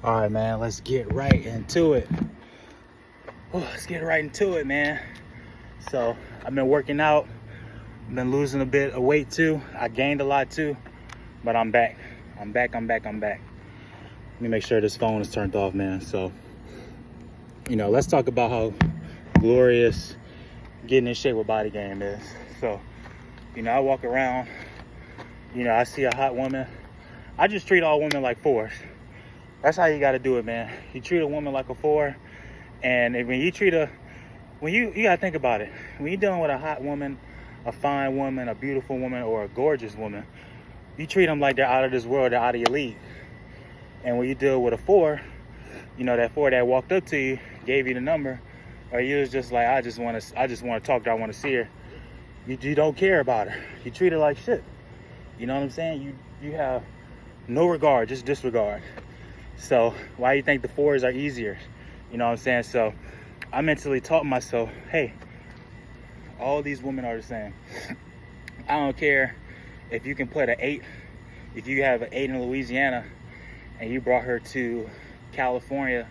All right, man, let's get right into it. Let's get right into it, man. So I've been working out, been losing a bit of weight too. I gained a lot too, but I'm back. I'm back. Let me make sure this phone is turned off, man. So, let's talk about how glorious getting in shape with Body Game is. So, I walk around, I see a hot woman. I just treat all women like fours. That's how you got to do it, man. You treat a woman like a four, and when you gotta think about it. When you're dealing with a hot woman, a fine woman, a beautiful woman, or a gorgeous woman, you treat them like they're out of this world, they're out of your league. And when you deal with a four, that four that walked up to you, gave you the number, or you was just like, I just want to talk to her, I want to see her. You don't care about her. You treat her like shit. You know what I'm saying? You have no regard, just disregard. So why do you think the fours are easier? You know what I'm saying? So I mentally taught myself, hey, all these women are the same. I don't care if you can put an 8, if you have an 8 in Louisiana and you brought her to California,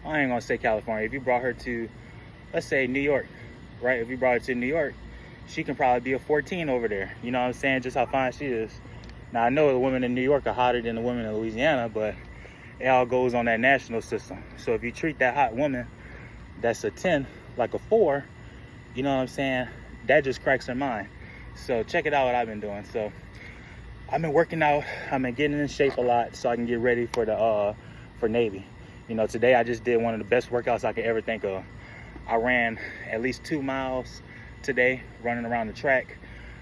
I ain't gonna say California, if you brought her to, let's say New York, right? If you brought her to New York, she can probably be a 14 over there. You know what I'm saying? Just how fine she is. Now I know the women in New York are hotter than the women in Louisiana, but it all goes on that national system. So if you treat that hot woman that's a 10 like a 4, you know what I'm saying, that just cracks her mind. So check it out what I've been doing. So I've been working out, I've been getting in shape a lot so I can get ready for the for Navy. Today I just did one of the best workouts I could ever think of. I ran at least 2 miles today, running around the track.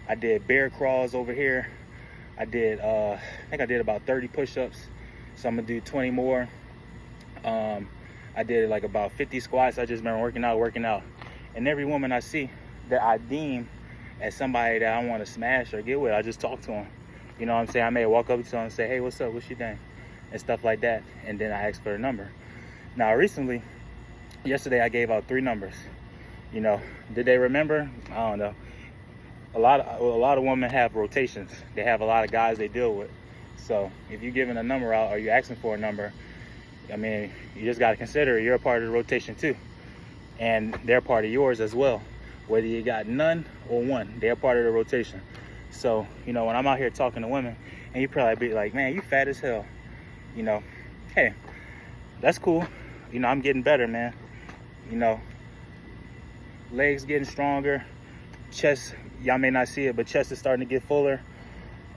I did bear crawls over here. I think I did about 30 push-ups. So I'm gonna do 20 more. I did like about 50 squats. I just been working out. And every woman I see that I deem as somebody that I want to smash or get with, I just talk to them. You know what I'm saying? I may walk up to them and say, hey, what's up? What's your name? And stuff like that. And then I ask for a number. Now, yesterday I gave out 3 numbers. Did they remember? I don't know. A lot of women have rotations. They have a lot of guys they deal with. So if you're giving a number out or you're asking for a number, you just got to consider you're a part of the rotation too. And they're part of yours as well. Whether you got none or one, they're part of the rotation. So, when I'm out here talking to women, and you probably be like, man, you fat as hell. Hey, that's cool. I'm getting better, man. Legs getting stronger. Chest, y'all may not see it, but chest is starting to get fuller.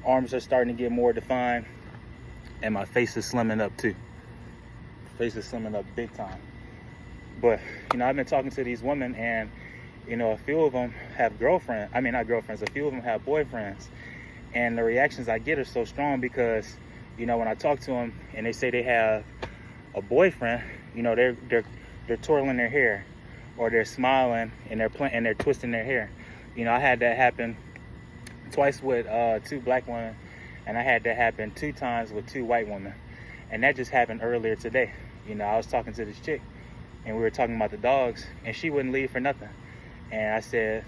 Arms are starting to get more defined. And my face is slimming up too. Face is slimming up big time. But, I've been talking to these women and, a few of them have girlfriends. I mean, not girlfriends. A few of them have boyfriends. And the reactions I get are so strong because, when I talk to them and they say they have a boyfriend, they're twirling their hair or they're smiling and they're twisting their hair. I had that happen twice with 2 black women, and I had that happen 2 times with 2 white women. And that just happened earlier today. I was talking to this chick and we were talking about the dogs and she wouldn't leave for nothing. And I said,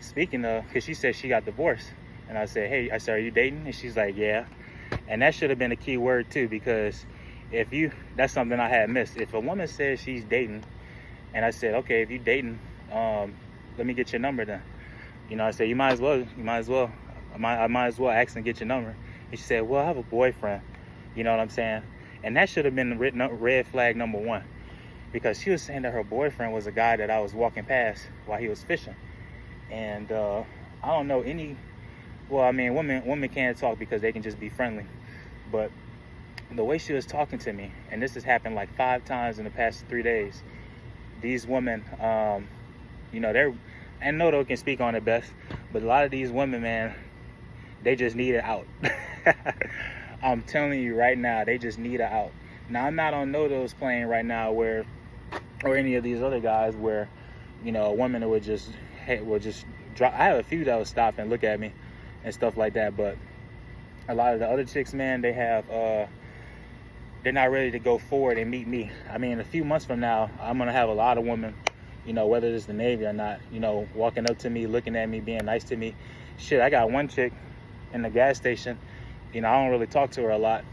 speaking of, because she said she got divorced. And I said, hey, are you dating? And she's like, yeah. And that should have been a key word too, because that's something I had missed. If a woman says she's dating, and I said, okay, if you dating, let me get your number then. I said, I might as well ask and get your number. And she said, well, I have a boyfriend. You know what I'm saying? And that should have been written up red flag number 1, because she was saying that her boyfriend was a guy that I was walking past while he was fishing. And I don't know women can't talk because they can just be friendly. But the way she was talking to me, and this has happened like 5 times in the past 3 days, these women, and Noto can speak on it best, but a lot of these women, man, they just need it out. I'm telling you right now, they just need it out. Now, I'm not on Noto's plane right now or any of these other guys where, a woman would just drop. I have a few that would stop and look at me and stuff like that, but a lot of the other chicks, man, they're not ready to go forward and meet me. A few months from now, I'm going to have a lot of women, whether it's the Navy or not, walking up to me, looking at me, being nice to me. Shit, I got one chick in the gas station. I don't really talk to her a lot.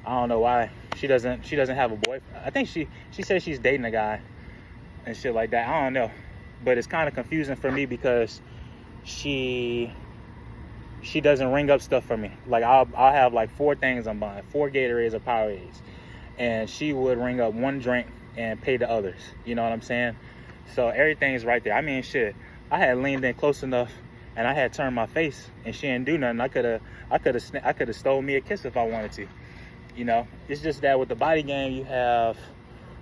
I don't know why. she doesn't have a boyfriend. I think she says she's dating a guy and shit like that. I don't know, but it's kind of confusing for me because she doesn't ring up stuff for me. Like I'll have like 4 things I'm buying, 4 Gatorades or Powerades, and she would ring up 1 drink and pay the others. You know what I'm saying? So everything's right there. I mean, shit, I had leaned in close enough and I had turned my face and she didn't do nothing. I could have stole me a kiss if I wanted to. You know, it's just that with the body game, you have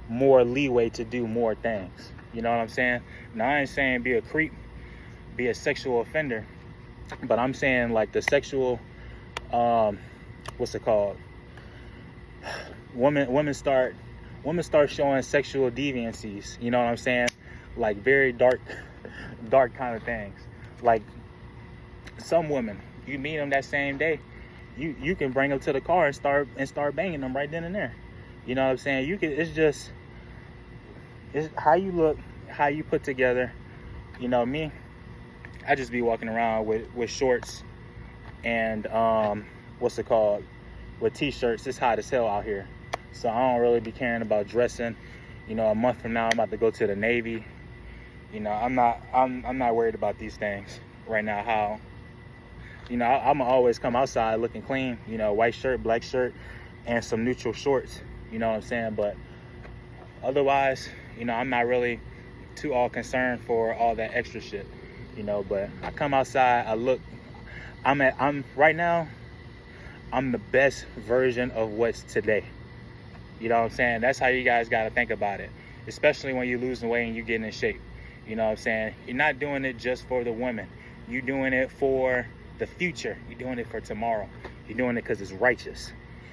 more leeway to do more things. You know what I'm saying? Now, I ain't saying be a creep, be a sexual offender, but I'm saying like the sexual, what's it called? Women start showing sexual deviancies. You know what I'm saying? Like very dark kind of things. Like some women, you meet them that same day, you can bring them to the car and start banging them right then and there. You know what I'm saying? It's how you look, how you put together. You know me, I just be walking around with shorts and what's it called, with t-shirts. It's hot as hell out here, so I don't really be caring about dressing. You know, a month from now I'm about to go to the Navy. You know, I'm not worried about these things right now. How, you know, I'm always come outside looking clean. You know, white shirt, black shirt, and some neutral shorts. You know what I'm saying? But otherwise, you know, I'm not really too all concerned for all that extra shit. You know, but I come outside, I look. I'm right now, I'm the best version of what's today. You know what I'm saying? That's how you guys got to think about it, especially when you're losing weight and you're getting in shape. You know what I'm saying? You're not doing it just for the women. You're doing it for the future. You're doing it for tomorrow. You're doing it because it's righteous.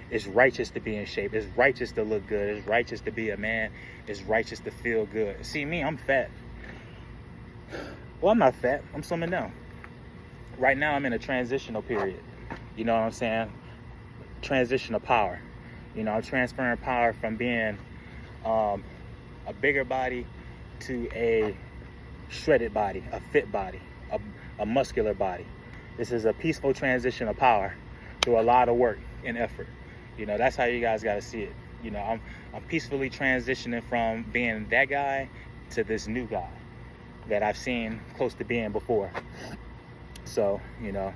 It's righteous to be in shape. It's righteous to look good. It's righteous to be a man. It's righteous to feel good. See me, I'm fat. Well, I'm not fat. I'm slimming down. Right now, I'm in a transitional period. You know what I'm saying? Transition of power. You know, I'm transferring power from being a bigger body to a shredded body, a fit body, a muscular body. This is a peaceful transition of power through a lot of work and effort. You know, that's how you guys got to see it. You know, I'm peacefully transitioning from being that guy to this new guy that I've seen close to being before. So, you know,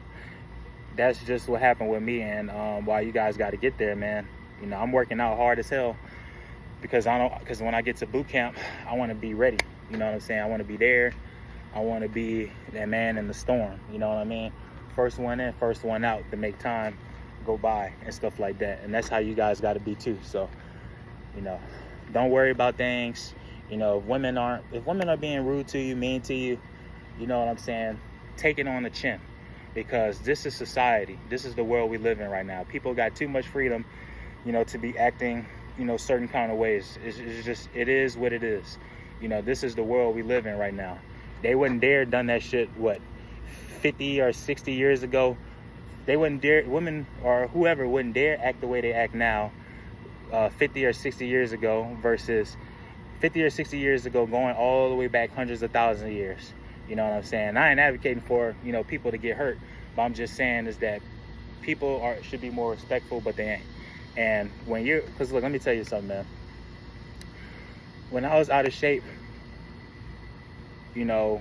that's just what happened with me, and why you guys got to get there, man. You know, I'm working out hard as hell because when I get to boot camp, I want to be ready. You know what I'm saying? I want to be there. I want to be that man in the storm. You know what I mean? First one in, first one out to make time go by and stuff like that. And that's how you guys got to be too. So, you know, don't worry about things. You know, if women are being rude to you, mean to you, you know what I'm saying? Take it on the chin, because this is society. This is the world we live in right now. People got too much freedom, you know, to be acting, you know, certain kind of ways. It's just, it is what it is. You know, this is the world we live in right now. They wouldn't dare done that shit, 50 or 60 years ago. They wouldn't dare, women or whoever wouldn't dare act the way they act now, 50 or 60 years ago versus 50 or 60 years ago, going all the way back hundreds of thousands of years. You know what I'm saying? I ain't advocating for, you know, people to get hurt, but I'm just saying is that people should be more respectful, but they ain't. And because look, let me tell you something, man. When I was out of shape, you know,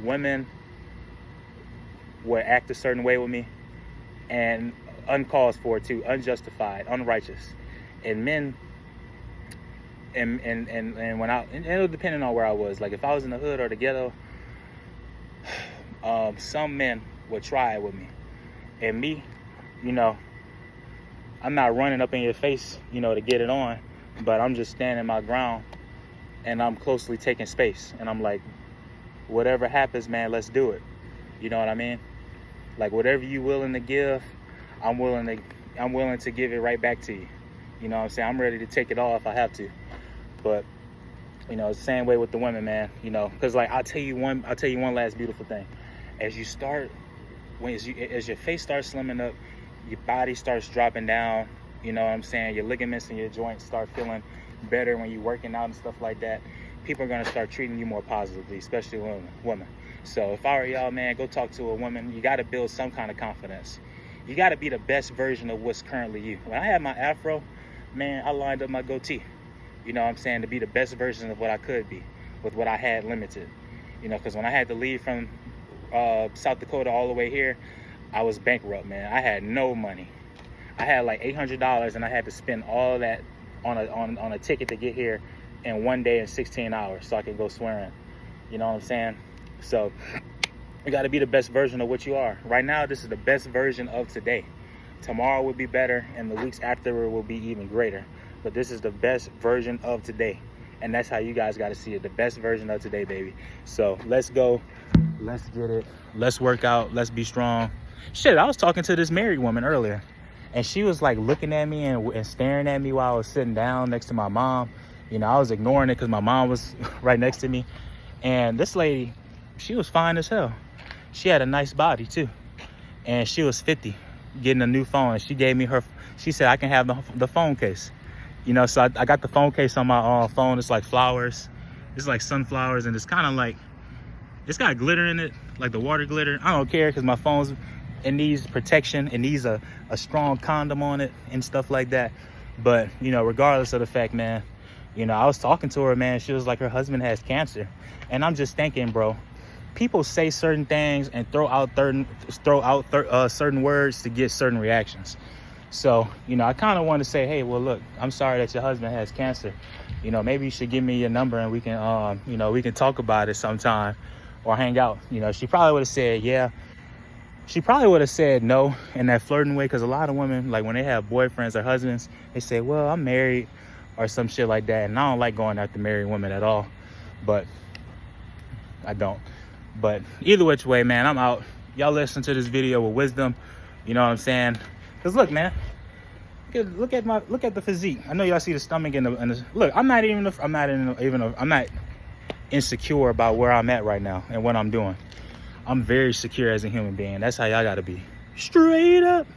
women would act a certain way with me, and uncalled for too, unjustified, unrighteous. And men, and when and it was depending on where I was. Like if I was in the hood or the ghetto, some men would try it with me. And me, you know, I'm not running up in your face, you know, to get it on, but I'm just standing my ground, and I'm closely taking space, and I'm like, whatever happens, man, let's do it. You know what I mean? Like whatever you willing to give, I'm willing to give it right back to you. You know what I'm saying? I'm ready to take it all if I have to. But you know, it's the same way with the women, man. You know, because like I'll tell you one last beautiful thing. As you start, as your face starts slimming up, your body starts dropping down. You know what I'm saying? Your ligaments and your joints start feeling better when you're working out and stuff like that. People are gonna start treating you more positively, especially women. So if I were y'all, man, go talk to a woman. You got to build some kind of confidence. You got to be the best version of what's currently you. When I had my afro, man, I lined up my goatee. You know what I'm saying? To be the best version of what I could be with what I had limited. You know, because when I had to leave from South Dakota all the way here, I was bankrupt, man. I had no money. I had like $800 and I had to spend all of that on a ticket to get here in 1 day and 16 hours so I could go swearing. You know what I'm saying? So you got to be the best version of what you are. Right now, this is the best version of today. Tomorrow will be better, and the weeks after will be even greater. But this is the best version of today. And that's how you guys got to see it. The best version of today, baby. So let's go. Let's get it. Let's work out. Let's be strong. Shit, I was talking to this married woman earlier. And she was like looking at me and staring at me while I was sitting down next to my mom. You know, I was ignoring it because my mom was right next to me. And this lady, she was fine as hell. She had a nice body too. And she was 50, getting a new phone. And she gave me her, she said, I can have the phone case. You know, so I got the phone case on my phone. It's like flowers. It's like sunflowers. And it's kind of like, it's got glitter in it, like the water glitter. I don't care because my phone's, it needs protection. It needs a strong condom on it and stuff like that. But, you know, regardless of the fact, man, you know, I was talking to her, man. She was like, her husband has cancer. And I'm just thinking, bro, people say certain things and throw out certain words to get certain reactions. So, you know, I kind of want to say, hey, well, look, I'm sorry that your husband has cancer. You know, maybe you should give me your number and we can, you know, we can talk about it sometime or hang out. You know, she probably would have said, yeah. She probably would have said no in that flirting way, because a lot of women, like when they have boyfriends or husbands, they say, well, I'm married or some shit like that. And I don't like going after married women at all. But I don't. But either which way, man, I'm out. Y'all listen to this video with wisdom. You know what I'm saying? Because look, man, look at the physique. I know y'all see the stomach and the look. I'm not insecure about where I'm at right now and what I'm doing. I'm very secure as a human being. That's how y'all gotta be. Straight up.